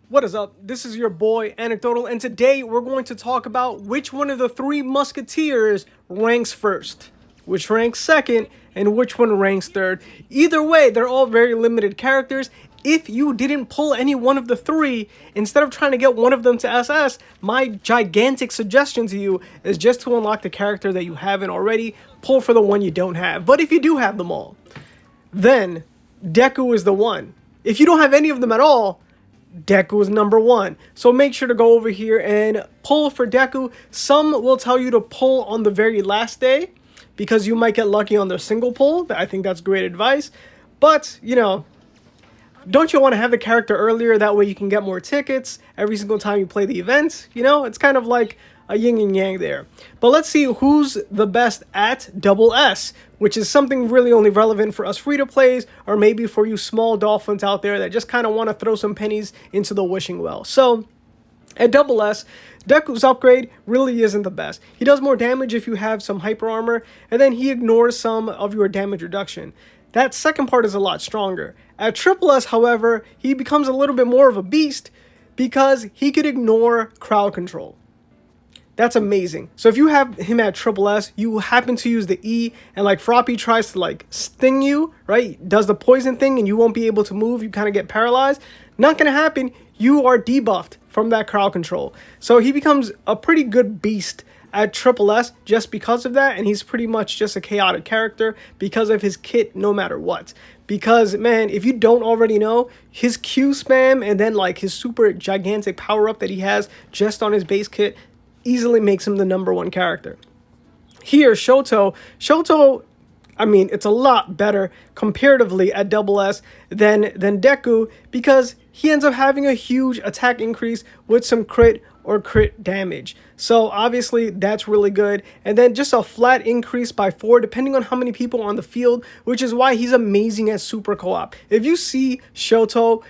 What is up? This is your boy Anecdotal, and today we're going to talk about which one of the three Musketeers ranks first, which ranks second, and which one ranks third. Either way, they're all very limited characters. If you didn't pull any one of the three, instead of trying to get one of them to SS, my gigantic suggestion to you is just to unlock the character that you haven't already, pull for the one you don't have. But if you do have them all, then Deku is the one. If you don't have any of them at all, Deku is number one. So make sure to go over here and pull for Deku. Some will tell you to pull on the very last day because you might get lucky on the single pull. I think that's great advice. But, you know, don't you want to have the character earlier? That way you can get more tickets every single time you play the event. You know, it's kind of like a yin and yang there. But let's see who's the best at double S, which is something really only relevant for us free-to-plays, or maybe for you small dolphins out there that just kind of want to throw some pennies into the wishing well. So, at double S, Deku's upgrade really isn't the best. He does more damage if you have some hyper armor, and then he ignores some of your damage reduction. That second part is a lot stronger. At triple S, however, he becomes a little bit more of a beast because he could ignore crowd control. That's amazing. So if you have him at triple S, you happen to use the E, and like Froppy tries to like sting you, right? Does the poison thing and you won't be able to move. You kind of get paralyzed. Not going to happen. You are debuffed from that crowd control. So he becomes a pretty good beast at triple S just because of that. And he's pretty much just a chaotic character because of his kit no matter what. Because, man, if you don't already know, his Q spam and then like his super gigantic power up that he has just on his base kit easily makes him the number one character. Here, Shoto, I mean, it's a lot better comparatively at double S than Deku because he ends up having a huge attack increase with some crit or crit damage. So obviously that's really good. And then just a flat increase by 4 depending on how many people are on the field, which is why he's amazing at super co-op. If you see Shoto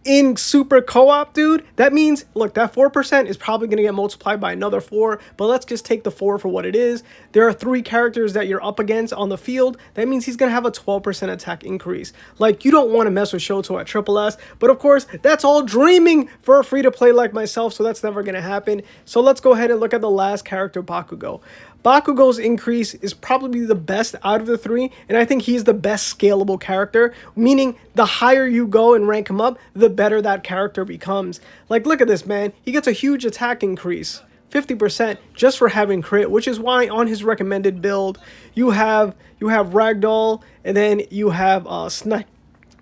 in super co-op, dude, that means, look, that 4% is probably going to get multiplied by another 4, but let's just take the 4 for what it is. There are 3 characters that you're up against on the field. That means he's going to have a 12% attack increase. Like, you don't want to mess with Shoto at triple S, but of course, that's all dreaming for a free-to-play like myself, so that's never going to happen. So let's go ahead and look at the last character, Bakugo. Bakugo's increase is probably the best out of the 3, and I think he's the best scalable character, meaning the higher you go and rank him up, the better that character becomes. Like, look at this, man. He gets a huge attack increase, 50% just for having crit, which is why on his recommended build, you have Ragdoll, and then you have Snipe.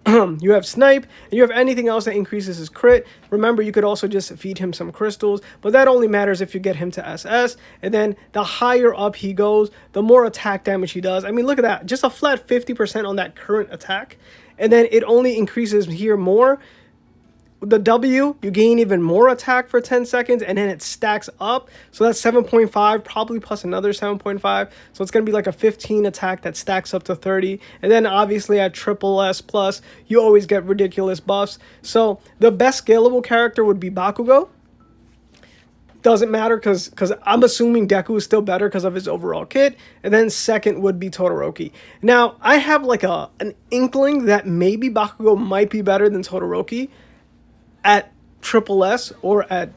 You have Snipe, and you have anything else that increases his crit. Remember, you could also just feed him some crystals, but that only matters if you get him to SS, and then the higher up he goes, the more attack damage he does. I mean, look at that. Just a flat 50% on that current attack, and then it only increases here more. The W, you gain even more attack for 10 seconds, and then it stacks up. So that's 7.5, probably plus another 7.5. So it's going to be like a 15 attack that stacks up to 30. And then obviously at triple S plus, you always get ridiculous buffs. So the best scalable character would be Bakugo. Doesn't matter because I'm assuming Deku is still better because of his overall kit. And then second would be Todoroki. Now, I have like an inkling that maybe Bakugo might be better than Todoroki at triple S or at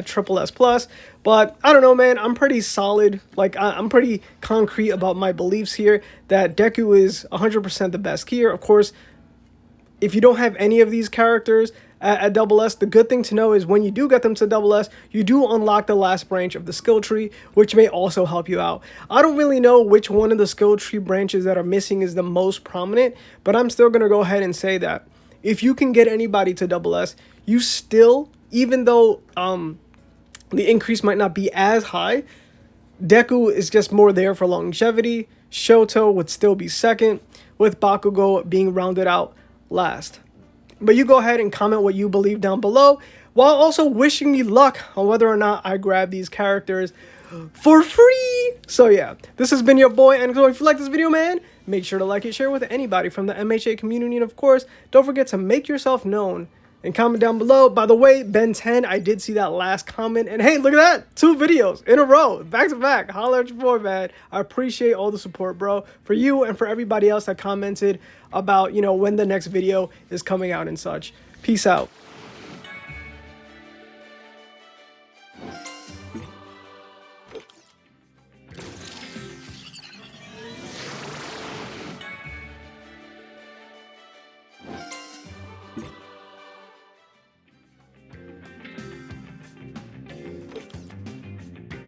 triple S plus, but I don't know, man. I'm pretty solid. Like, I'm pretty concrete about my beliefs here that Deku is 100% the best here. Of course, if you don't have any of these characters at double S, the good thing to know is when you do get them to double S, you do unlock the last branch of the skill tree, which may also help you out. I don't really know which one of the skill tree branches that are missing is the most prominent, but I'm still going to go ahead and say that if you can get anybody to double S, you still, even though the increase might not be as high, Deku is just more there for longevity. Shoto would still be second, with Bakugo being rounded out last. But you go ahead and comment what you believe down below, while also wishing me luck on whether or not I grab these characters for free. So yeah, this has been your boy, and if you like this video, man, make sure to like it, share it with anybody from the MHA community, and of course, don't forget to make yourself known and comment down below. By the way, Ben 10, I did see that last comment, and hey, look at that, 2 videos in a row, back to back. Holla at your boy, man. I appreciate all the support, bro, for you and for everybody else that commented about, you know, when the next video is coming out and such. Peace out.